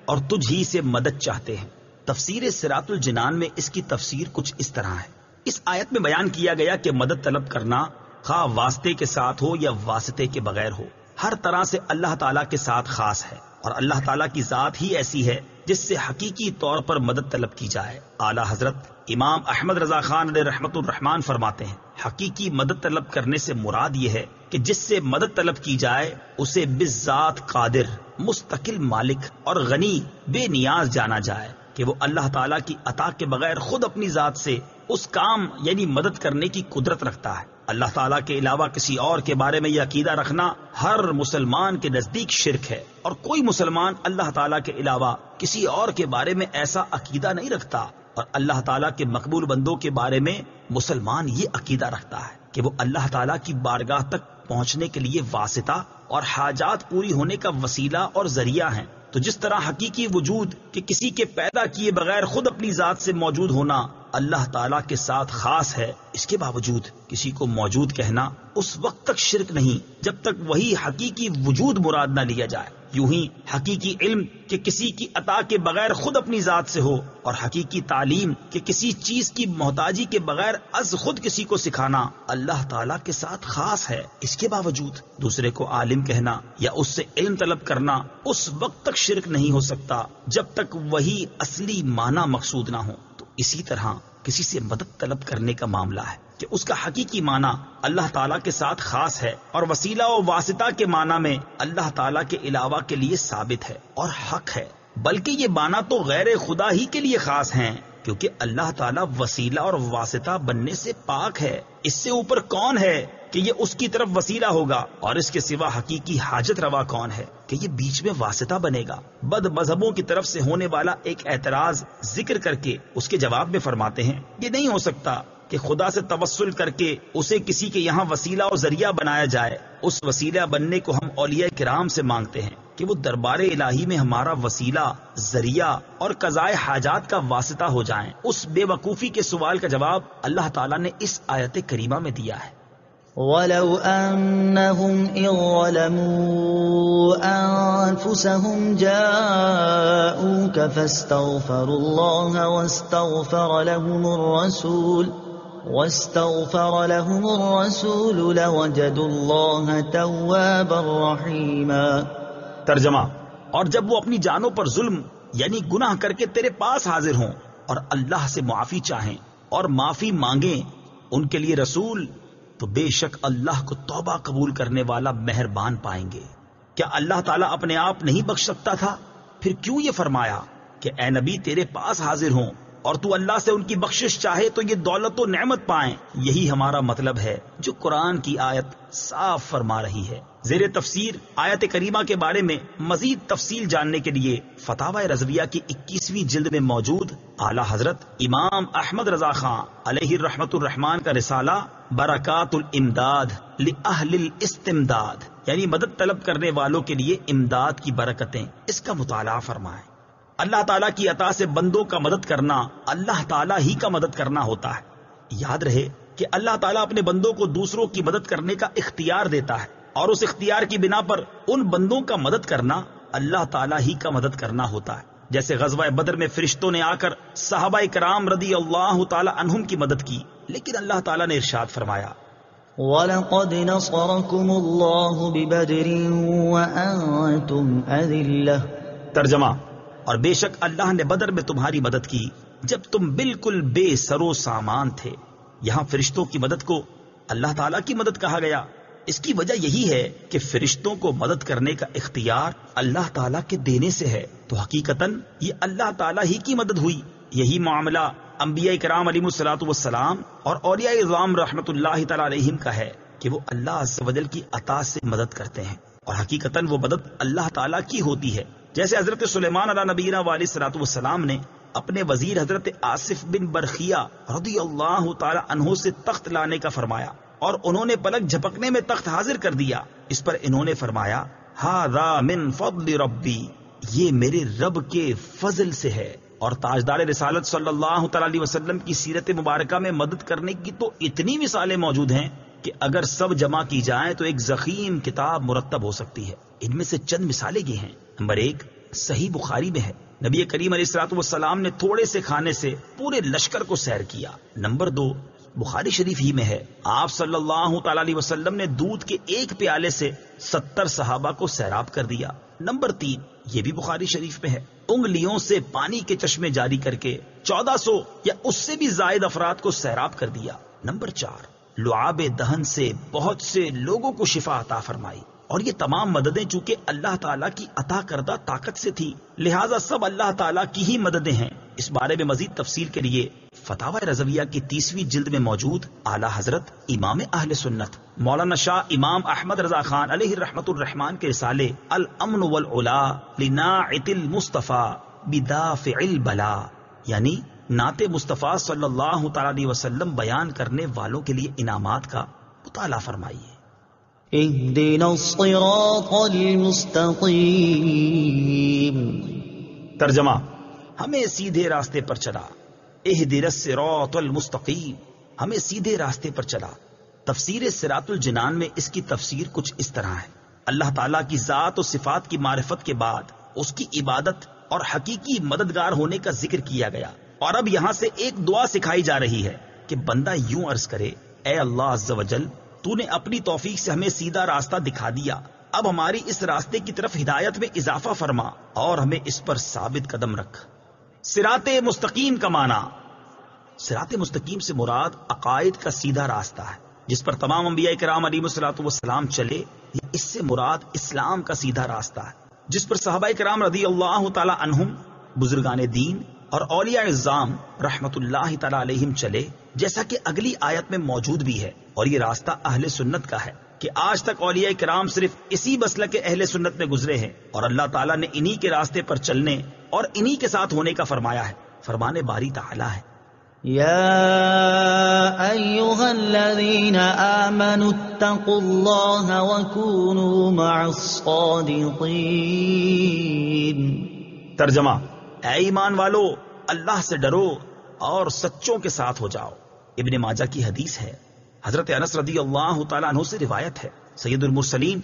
اور تجھ ہی سے مدد چاہتے ہیں۔ تفسیر صراط الجنان میں اس کی تفسیر کچھ اس طرح ہے۔ اس آیت میں بیان کیا گیا کہ مدد طلب کرنا خواہ واسطے کے ساتھ ہو یا واسطے کے بغیر ہو، ہر طرح سے اللہ تعالیٰ کے ساتھ خاص ہے، اور اللہ تعالیٰ کی ذات ہی ایسی ہے جس سے حقیقی طور پر مدد طلب کی جائے۔ اعلیٰ حضرت امام احمد رضا خان علیہ رحمت الرحمان فرماتے ہیں حقیقی مدد طلب کرنے سے مراد یہ ہے کہ جس سے مدد طلب کی جائے اسے بالذات قادر، مستقل مالک اور غنی بے نیاز جانا جائے کہ وہ اللہ تعالیٰ کی عطا کے بغیر خود اپنی ذات سے اس کام یعنی مدد کرنے کی قدرت رکھتا ہے۔ اللہ تعالیٰ کے علاوہ کسی اور کے بارے میں یہ عقیدہ رکھنا ہر مسلمان کے نزدیک شرک ہے، اور کوئی مسلمان اللہ تعالیٰ کے علاوہ کسی اور کے بارے میں ایسا عقیدہ نہیں رکھتا، اور اللہ تعالیٰ کے مقبول بندوں کے بارے میں مسلمان یہ عقیدہ رکھتا ہے کہ وہ اللہ تعالیٰ کی بارگاہ تک پہنچنے کے لیے واسطہ اور حاجات پوری ہونے کا وسیلہ اور ذریعہ ہیں۔ تو جس طرح حقیقی وجود کہ کسی کے پیدا کیے بغیر خود اپنی ذات سے موجود ہونا اللہ تعالیٰ کے ساتھ خاص ہے، اس کے باوجود کسی کو موجود کہنا اس وقت تک شرک نہیں جب تک وہی حقیقی وجود مراد نہ لیا جائے۔ یوں ہی حقیقی علم کہ کسی کی عطا کے بغیر خود اپنی ذات سے ہو، اور حقیقی تعلیم کہ کسی چیز کی محتاجی کے بغیر از خود کسی کو سکھانا اللہ تعالیٰ کے ساتھ خاص ہے، اس کے باوجود دوسرے کو عالم کہنا یا اس سے علم طلب کرنا اس وقت تک شرک نہیں ہو سکتا جب تک وہی اصلی معنی مقصود نہ ہو۔ تو اسی طرح کسی سے مدد طلب کرنے کا معاملہ ہے کہ اس کا حقیقی معنی اللہ تعالیٰ کے ساتھ خاص ہے، اور وسیلہ و واسطہ کے معنی میں اللہ تعالیٰ کے علاوہ کے لیے ثابت ہے اور حق ہے، بلکہ یہ معنی تو غیر خدا ہی کے لیے خاص ہیں، کیونکہ اللہ تعالیٰ وسیلہ اور واسطہ بننے سے پاک ہے۔ اس سے اوپر کون ہے کہ یہ اس کی طرف وسیلہ ہوگا، اور اس کے سوا حقیقی حاجت روا کون ہے کہ یہ بیچ میں واسطہ بنے گا۔ بد مذہبوں کی طرف سے ہونے والا ایک اعتراض ذکر کر کے اس کے جواب میں فرماتے ہیں یہ نہیں ہو سکتا کہ خدا سے توسل کر کے اسے کسی کے یہاں وسیلہ اور ذریعہ بنایا جائے۔ اس وسیلہ بننے کو ہم اولیاء کرام سے مانگتے ہیں کہ وہ دربار الہی میں ہمارا وسیلہ، ذریعہ اور قضائے حاجات کا واسطہ ہو جائیں۔ اس بے وقوفی کے سوال کا جواب اللہ تعالیٰ نے اس آیت کریمہ میں دیا ہے۔ وَلَوْ أَنَّهُمْ إِذ ظَلَمُوا أَنفُسَهُمْ جَاءُوكَ فَاسْتَغْفَرُوا اللَّهَ واستغفر لهم الرسول لوجدوا الله توابا رحيما۔ ترجمہ، اور جب وہ اپنی جانوں پر ظلم یعنی گناہ کر کے تیرے پاس حاضر ہوں اور اللہ سے معافی چاہیں اور معافی مانگیں ان کے لیے رسول، تو بے شک اللہ کو توبہ قبول کرنے والا مہربان پائیں گے۔ کیا اللہ تعالیٰ اپنے آپ نہیں بخش سکتا تھا؟ پھر کیوں یہ فرمایا کہ اے نبی تیرے پاس حاضر ہوں اور تو اللہ سے ان کی بخشش چاہے تو یہ دولت و نعمت پائیں؟ یہی ہمارا مطلب ہے جو قرآن کی آیت صاف فرما رہی ہے۔ زیر تفسیر آیت کریمہ کے بارے میں مزید تفصیل جاننے کے لیے فتاوی رضویہ کی 21ویں جلد میں موجود اعلیٰ حضرت امام احمد رضا خان علیہ الرحمت الرحمان کا رسالہ برکات الامداد لأہل الاستمداد یعنی مدد طلب کرنے والوں کے لیے امداد کی برکتیں، اس کا مطالعہ فرمائیں۔ اللہ تعالیٰ کی عطا سے بندوں کا مدد کرنا اللہ تعالیٰ ہی کا مدد کرنا ہوتا ہے۔ یاد رہے کہ اللہ تعالیٰ اپنے بندوں کو دوسروں کی مدد کرنے کا اختیار دیتا ہے، اور اس اختیار کی بنا پر ان بندوں کا مدد کرنا اللہ تعالیٰ ہی کا مدد کرنا ہوتا ہے۔ جیسے غزوہ بدر میں فرشتوں نے آ کر صحابہ کرام رضی اللہ تعالیٰ عنہم کی مدد کی، لیکن اللہ تعالیٰ نے ارشاد فرمایا وَلَقَدْ نَصَرَكُمُ اللَّهُ بِبَدْرٍ وَأَنْتُمْ أَذِلَّةٌ۔ ترجمہ: اور بے شک اللہ نے بدر میں تمہاری مدد کی جب تم بالکل بے سر و سامان تھے۔ یہاں فرشتوں کی مدد کو اللہ تعالیٰ کی مدد کہا گیا۔ اس کی وجہ یہی ہے کہ فرشتوں کو مدد کرنے کا اختیار اللہ تعالیٰ کے دینے سے ہے، تو حقیقتاً یہ اللہ تعالیٰ ہی کی مدد ہوئی۔ یہی معاملہ انبیاء کرام علیہ الصلوۃ والسلام اور اولیاء اعظام رحمۃ اللہ تعالیٰ علیہم کا ہے کہ وہ اللہ عز و جل کی عطا سے مدد کرتے ہیں، اور حقیقتاً وہ مدد اللہ تعالیٰ کی ہوتی ہے۔ جیسے حضرت سلیمان علیہ نبینا علیہ الصلوۃ والسلام نے اپنے وزیر حضرت آصف بن برخیہ رضی اللہ تعالی عنہ سے تخت لانے کا فرمایا، اور انہوں نے پلک جھپکنے میں تخت حاضر کر دیا۔ اس پر انہوں نے فرمایا، ھذا من فضل ربی، یہ میرے رب کے فضل سے ہے۔ اور تاجدار رسالت صلی اللہ تعالی علیہ وسلم کی سیرت مبارکہ میں مدد کرنے کی تو اتنی مثالیں موجود ہیں کہ اگر سب جمع کی جائیں تو ایک ضخیم کتاب مرتب ہو سکتی ہے۔ ان میں سے چند مثالیں یہ ہیں۔ نمبر 1، صحیح بخاری میں ہے، نبی کریم علیہ الصلوۃ والسلام نے تھوڑے سے کھانے سے پورے لشکر کو سیر کیا۔ نمبر 2، بخاری شریف ہی میں ہے، آپ صلی اللہ تعالی علیہ وسلم نے دودھ کے ایک پیالے سے 70 صحابہ کو سیراب کر دیا۔ نمبر 3، یہ بھی بخاری شریف میں ہے، انگلیوں سے پانی کے چشمے جاری کر کے 1400 یا اس سے بھی زائد افراد کو سیراب کر دیا۔ نمبر 4، لعاب دہن سے بہت سے لوگوں کو شفا عطا فرمائی۔ اور یہ تمام مددیں چونکہ اللہ تعالیٰ کی عطا کردہ طاقت سے تھی، لہٰذا سب اللہ تعالیٰ کی ہی مددیں ہیں۔ اس بارے میں مزید تفصیل کے لیے فتاوی رضویہ کی 30ویں جلد میں موجود اعلی حضرت امام اہل سنت مولانا شاہ امام احمد رضا خان علیہ رحمت الرحمان کے رسالے الامن والعلا لناعت المصطفیٰ بدافع البلا، یعنی نعت مصطفیٰ صلی اللہ تعالی علیہ وسلم بیان کرنے والوں کے لیے انعامات کا مطالعہ فرمائیے۔ اهدنا الصراط المستقیم۔ ترجمہ: ہمیں سیدھے راستے پر چلا۔ اهدنا الصراط المستقیم، ہمیں سیدھے راستے پر چلا۔ تفسیر صراط الجنان میں اس کی تفسیر کچھ اس طرح ہے، اللہ تعالیٰ کی ذات و صفات کی معرفت کے بعد اس کی عبادت اور حقیقی مددگار ہونے کا ذکر کیا گیا، اور اب یہاں سے ایک دعا سکھائی جا رہی ہے کہ بندہ یوں عرض کرے، اے اللہ عز و جل، تو نے اپنی توفیق سے ہمیں سیدھا راستہ دکھا دیا، اب ہماری اس راستے کی طرف ہدایت میں اضافہ فرما اور ہمیں اس پر ثابت قدم رکھ۔ صراط مستقیم کا معنی، صراط مستقیم سے مراد عقائد کا سیدھا راستہ ہے جس پر تمام انبیاء کرام علیہ الصلوۃ والسلام چلے، یا اس سے مراد اسلام کا سیدھا راستہ ہے جس پر صحابہ کرام رضی اللہ تعالی عنہم، بزرگان دین اور اولیاء اعظام رحمت اللہ تعالی علیہم چلے، جیسا کہ اگلی آیت میں موجود بھی ہے۔ اور یہ راستہ اہل سنت کا ہے کہ آج تک اولیاء کرام صرف اسی مسلک اہل سنت میں گزرے ہیں، اور اللہ تعالیٰ نے انہی کے راستے پر چلنے اور انہی کے ساتھ ہونے کا فرمایا ہے۔ فرمان باری تعالیٰ ہے، يا أيها الذين آمنوا اتقوا الله وكونوا مع الصادقين۔ ترجمہ: اے ایمان والو، اللہ سے ڈرو اور سچوں کے ساتھ ہو جاؤ۔ ابن ماجہ کی حدیث ہے، حضرت انس رضی اللہ تعالیٰ عنہ سے روایت ہے، سید المرسلین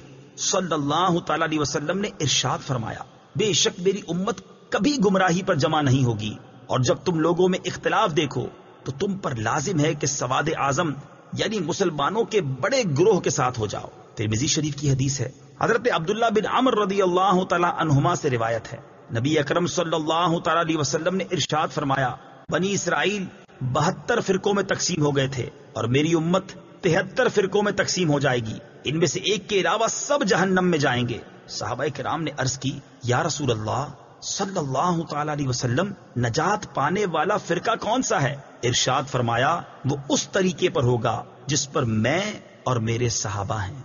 صلی اللہ تعالیٰ علیہ وسلم نے ارشاد فرمایا، بے شک میری امت کبھی گمراہی پر جمع نہیں ہوگی، اور جب تم لوگوں میں اختلاف دیکھو تو تم پر لازم ہے کہ سواد اعظم یعنی مسلمانوں کے بڑے گروہ کے ساتھ ہو جاؤ۔ ترمذی شریف کی حدیث ہے، حضرت عبداللہ بن عمر رضی اللہ تعالیٰ عنہما سے روایت ہے، نبی اکرم صلی اللہ تعالیٰ علیہ وسلم نے ارشاد فرمایا، بنی اسرائیل 72 فرقوں میں تقسیم ہو گئے تھے، اور میری امت 73 فرقوں میں تقسیم ہو جائے گی، ان میں سے ایک کے علاوہ سب جہنم میں جائیں گے۔ صحابہ کرام نے عرض کی، یا رسول اللہ صلی اللہ تعالی علیہ وسلم، نجات پانے والا فرقہ کون سا ہے؟ ارشاد فرمایا، وہ اس طریقے پر ہوگا جس پر میں اور میرے صحابہ ہیں۔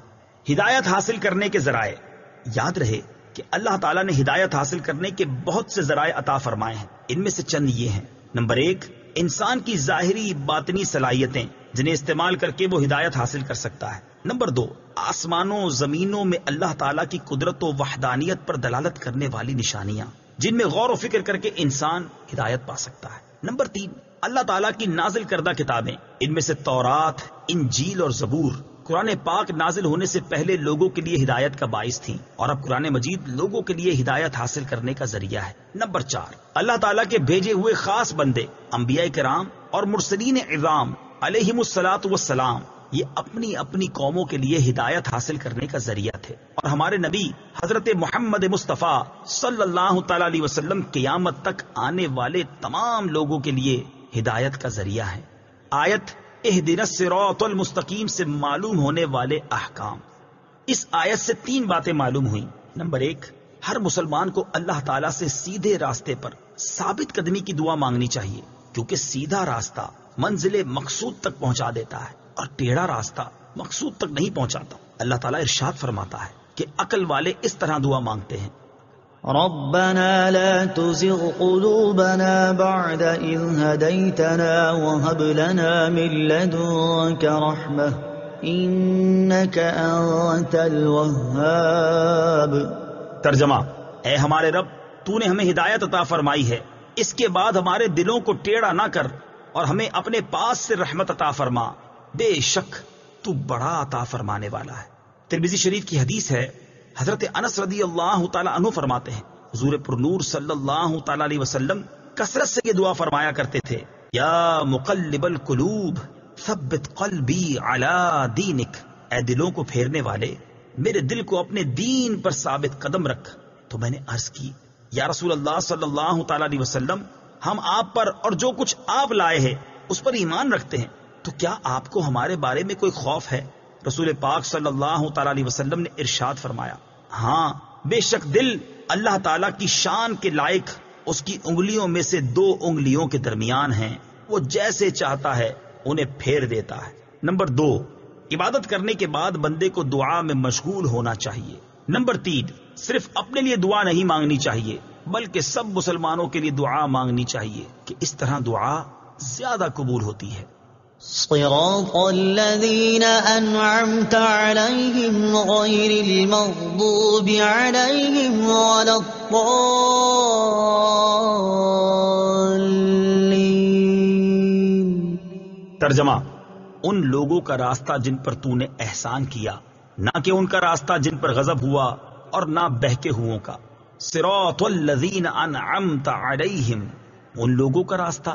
ہدایت حاصل کرنے کے ذرائع، یاد رہے کہ اللہ تعالیٰ نے ہدایت حاصل کرنے کے بہت سے ذرائع عطا فرمائے ہیں، ان میں سے چند یہ ہیں۔ نمبر 1، انسان کی ظاہری باطنی صلاحیتیں جنہیں استعمال کر کے وہ ہدایت حاصل کر سکتا ہے۔ نمبر 2، آسمانوں زمینوں میں اللہ تعالیٰ کی قدرت و وحدانیت پر دلالت کرنے والی نشانیاں جن میں غور و فکر کر کے انسان ہدایت پا سکتا ہے۔ نمبر 3، اللہ تعالیٰ کی نازل کردہ کتابیں، ان میں سے تورات، انجیل اور زبور قرآن پاک نازل ہونے سے پہلے لوگوں کے لیے ہدایت کا باعث تھیں، اور اب قرآن مجید لوگوں کے لیے ہدایت حاصل کرنے کا ذریعہ ہے۔ نمبر 4، اللہ تعالیٰ کے بھیجے ہوئے خاص بندے انبیاء کرام اور مرسلین اعظام علیہم الصلاۃ والسلام یہ اپنی اپنی قوموں کے لیے ہدایت حاصل کرنے کا ذریعہ تھے، اور ہمارے نبی حضرت محمد مصطفیٰ صلی اللہ تعالی علیہ وسلم قیامت تک آنے والے تمام لوگوں کے لیے ہدایت کا ذریعہ ہے۔ آیت اہدنا الصراط المستقیم سے معلوم ہونے والے احکام۔ اس آیت سے 3 باتیں معلوم ہوئیں۔ نمبر 1، ہر مسلمان کو اللہ تعالیٰ سے سیدھے راستے پر ثابت قدمی کی دعا مانگنی چاہیے، کیونکہ سیدھا راستہ منزل مقصود تک پہنچا دیتا ہے اور ٹیڑھا راستہ مقصود تک نہیں پہنچاتا۔ اللہ تعالیٰ ارشاد فرماتا ہے کہ عقل والے اس طرح دعا مانگتے ہیں: ربنا لا تزغ قلوبنا بعد إذ هديتنا وهب لنا من لدنك رحمة إنك أنت الوهاب۔ ترجمہ: اے ہمارے رب، تو نے ہمیں ہدایت عطا فرمائی ہے، اس کے بعد ہمارے دلوں کو ٹیڑھا نہ کر اور ہمیں اپنے پاس سے رحمت عطا فرما، بے شک تو بڑا عطا فرمانے والا ہے۔ ترمذی شریف کی حدیث ہے، حضرت انس رضی اللہ تعالی عنہ فرماتے ہیں، حضور پرنور صلی اللہ تعالی علیہ وسلم کثرت سے یہ دعا فرمایا کرتے تھے: یا مقلب القلوب ثبت قلبی علی دینک، اے دلوں کو پھیرنے والے، میرے دل کو اپنے دین پر ثابت قدم رکھ۔ تو میں نے عرض کی: یا رسول اللہ صلی اللہ تعالی علیہ وسلم، ہم آپ پر اور جو کچھ آپ لائے ہیں اس پر ایمان رکھتے ہیں، تو کیا آپ کو ہمارے بارے میں کوئی خوف ہے؟ رسول پاک صلی اللہ تعالی علیہ وسلم نے ارشاد فرمایا: ہاں، بے شک دل اللہ تعالیٰ کی شان کے لائق اس کی انگلیوں میں سے 2 انگلیوں کے درمیان ہیں، وہ جیسے چاہتا ہے انہیں پھیر دیتا ہے۔ نمبر 2، عبادت کرنے کے بعد بندے کو دعا میں مشغول ہونا چاہیے۔ نمبر 3، صرف اپنے لیے دعا نہیں مانگنی چاہیے بلکہ سب مسلمانوں کے لیے دعا مانگنی چاہیے کہ اس طرح دعا زیادہ قبول ہوتی ہے۔ صراط الذين أنعمت عليهم غير المغضوب عليهم ولا الضالين۔ ترجمہ: ان لوگوں کا راستہ جن پر تو نے احسان کیا، نہ کہ ان کا راستہ جن پر غضب ہوا اور نہ بہکے ہوئوں کا۔ صراط الذین انعمت علیہم، ان لوگوں کا راستہ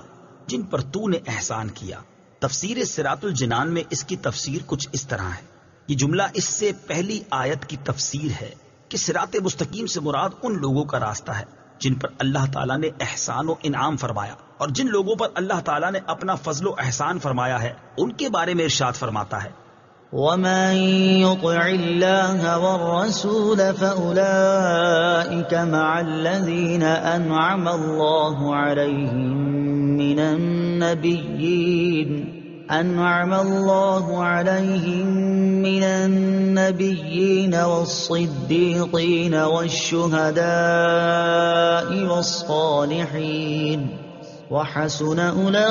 جن پر تو نے احسان کیا۔ تفسیر صراط الجنان میں اس کی تفسیر کچھ اس طرح ہے۔ یہ جملہ اس سے پہلی آیت کی تفسیر ہے کہ صراط مستقیم سے مراد ان لوگوں کا راستہ ہے جن پر اللہ تعالیٰ نے احسان و انعام فرمایا، اور جن لوگوں پر اللہ تعالیٰ نے اپنا فضل و احسان فرمایا ہے ان کے بارے میں ارشاد فرماتا ہے: وَمَن يُطِعِ اللَّهَ وَالرَّسُولَ فَأُولَئِكَ مَعَ الَّذِينَ أَنْعَمَ اللَّهُ عَلَيْهِم مِّنَ النَّبِيِّينَ وَالصِّدِّيقِينَ وَالشُّهَدَاءِ وَالصَّالِحِينَ وَحَسُنَ أُولَئِكَ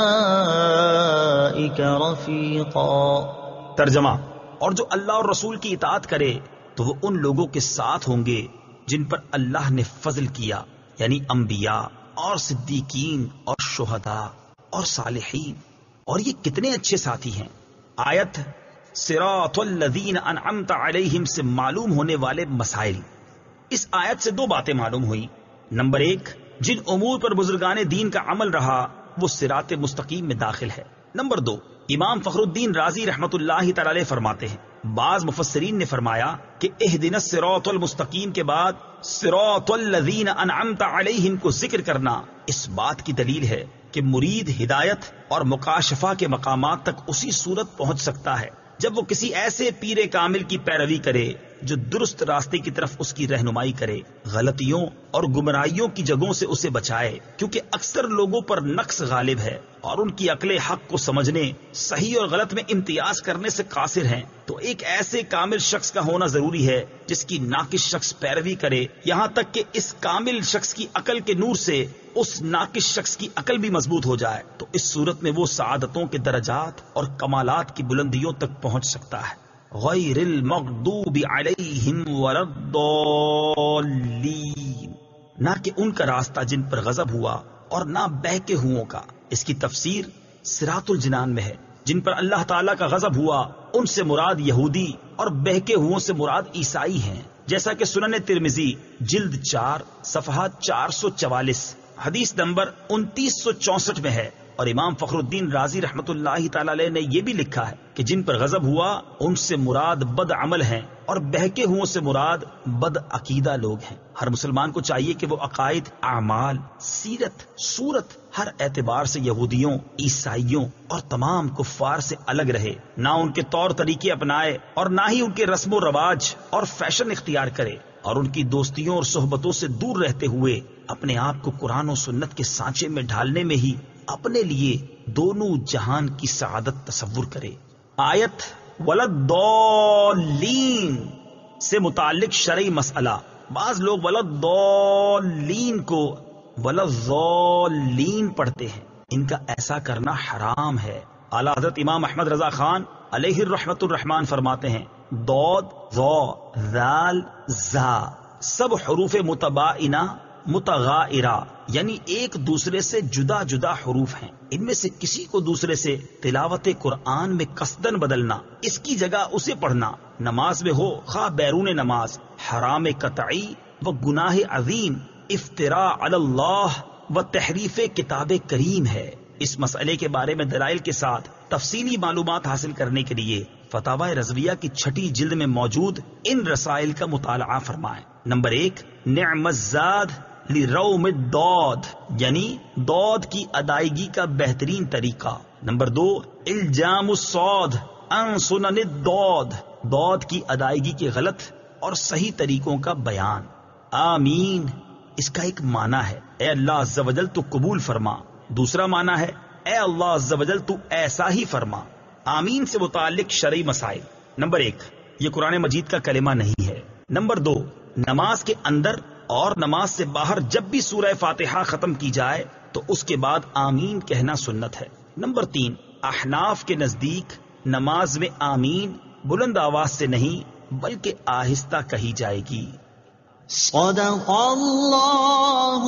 رَفِيقًا۔ ترجمہ: اور جو اللہ اور رسول کی اطاعت کرے تو وہ ان لوگوں کے ساتھ ہوں گے جن پر اللہ نے فضل کیا، یعنی انبیاء اور صدیقین اور شہداء اور صالحین، اور یہ کتنے اچھے ساتھی ہیں۔ آیت صراط الذین انعمت علیہم سے معلوم ہونے والے مسائل۔ اس آیت سے 2 باتیں معلوم ہوئی۔ نمبر 1، جن امور پر بزرگان دین کا عمل رہا وہ صراط مستقیم میں داخل ہے۔ نمبر 2، امام فخر الدین رازی رحمت اللہ تعالی علیہ فرماتے ہیں، بعض مفسرین نے فرمایا کہ اہدنا الصراط المستقیم کے بعد صراط الذین انعمت علیہم کو ذکر کرنا اس بات کی دلیل ہے کہ مرید ہدایت اور مکاشفہ کے مقامات تک اسی صورت پہنچ سکتا ہے جب وہ کسی ایسے پیر کامل کی پیروی کرے جو درست راستے کی طرف اس کی رہنمائی کرے، غلطیوں اور گمراہیوں کی جگہوں سے اسے بچائے، کیونکہ اکثر لوگوں پر نقص غالب ہے اور ان کی عقل حق کو سمجھنے، صحیح اور غلط میں امتیاز کرنے سے قاصر ہیں۔ تو ایک ایسے کامل شخص کا ہونا ضروری ہے جس کی ناقص شخص پیروی کرے، یہاں تک کہ اس کامل شخص کی عقل کے نور سے اس ناقص شخص کی عقل بھی مضبوط ہو جائے، تو اس صورت میں وہ سعادتوں کے درجات اور کمالات کی بلندیوں تک پہنچ سکتا ہے۔ غیر المغضوب علیہم ولا الضالین، نہ کہ ان کا راستہ جن پر غضب ہوا اور نہ بہکے ہوئوں کا۔ اس کی تفسیر صراط الجنان میں ہے۔ جن پر اللہ تعالیٰ کا غضب ہوا ان سے مراد یہودی اور بہکے ہوئوں سے مراد عیسائی ہیں، جیسا کہ سنن ترمذی جلد 4 صفحہ 444 حدیث نمبر 2964 میں ہے اور امام فخر الدین رازی رحمت اللہ تعالی علیہ نے یہ بھی لکھا ہے کہ جن پر غضب ہوا ان سے مراد بد عمل ہیں اور بہکے ہوں سے مراد بد عقیدہ لوگ ہیں۔ ہر مسلمان کو چاہیے کہ وہ عقائد، اعمال، سیرت، صورت ہر اعتبار سے یہودیوں، عیسائیوں اور تمام کفار سے الگ رہے، نہ ان کے طور طریقے اپنائے اور نہ ہی ان کے رسم و رواج اور فیشن اختیار کرے، اور ان کی دوستیوں اور صحبتوں سے دور رہتے ہوئے اپنے آپ کو قرآن و سنت کے سانچے میں ڈھالنے میں ہی اپنے لیے دونوں جہان کی سعادت تصور کرے۔ آیت وَلَضَّالِّينَ سے متعلق شرعی مسئلہ، بعض لوگ وَلَضَّالِّينَ کو وَلَضَّالِّينَ پڑھتے ہیں، ان کا ایسا کرنا حرام ہے۔ اعلیٰ حضرت امام احمد رضا خان علیہ الرحمت الرحمان فرماتے ہیں ضاد، ظا، ذال، زا سب حروف متباینہ متغائرہ یعنی ایک دوسرے سے جدا جدا حروف ہیں، ان میں سے کسی کو دوسرے سے تلاوت قرآن میں قصدن بدلنا، اس کی جگہ اسے پڑھنا، نماز میں ہو خواہ بیرون نماز، حرام قطعی و گناہ عظیم، افتراء علی اللہ و تحریف کتاب کریم ہے۔ اس مسئلے کے بارے میں دلائل کے ساتھ تفصیلی معلومات حاصل کرنے کے لیے فتاوی رضویہ کی 6 جلد میں موجود ان رسائل کا مطالعہ فرمائیں۔ نمبر 1، نعم الزاد لروم الضاد یعنی ضاد کی ادائیگی کا بہترین طریقہ۔ نمبر 2، الجام الصاد عن سنن الضاد ضاد کی ادائیگی کے غلط اور صحیح طریقوں کا بیان۔ آمین اس کا ایک معنی ہے اے اللہ عز و جل تو قبول فرما، دوسرا معنی ہے اے اللہ عز و جل تو ایسا ہی فرما۔ آمین سے متعلق شرعی مسائل۔ نمبر 1، یہ قرآن مجید کا کلمہ نہیں ہے۔ نمبر 2، نماز کے اندر اور نماز سے باہر جب بھی سورہ فاتحہ ختم کی جائے تو اس کے بعد آمین کہنا سنت ہے۔ نمبر 3، احناف کے نزدیک نماز میں آمین بلند آواز سے نہیں بلکہ آہستہ کہی جائے گی۔ صدق اللہ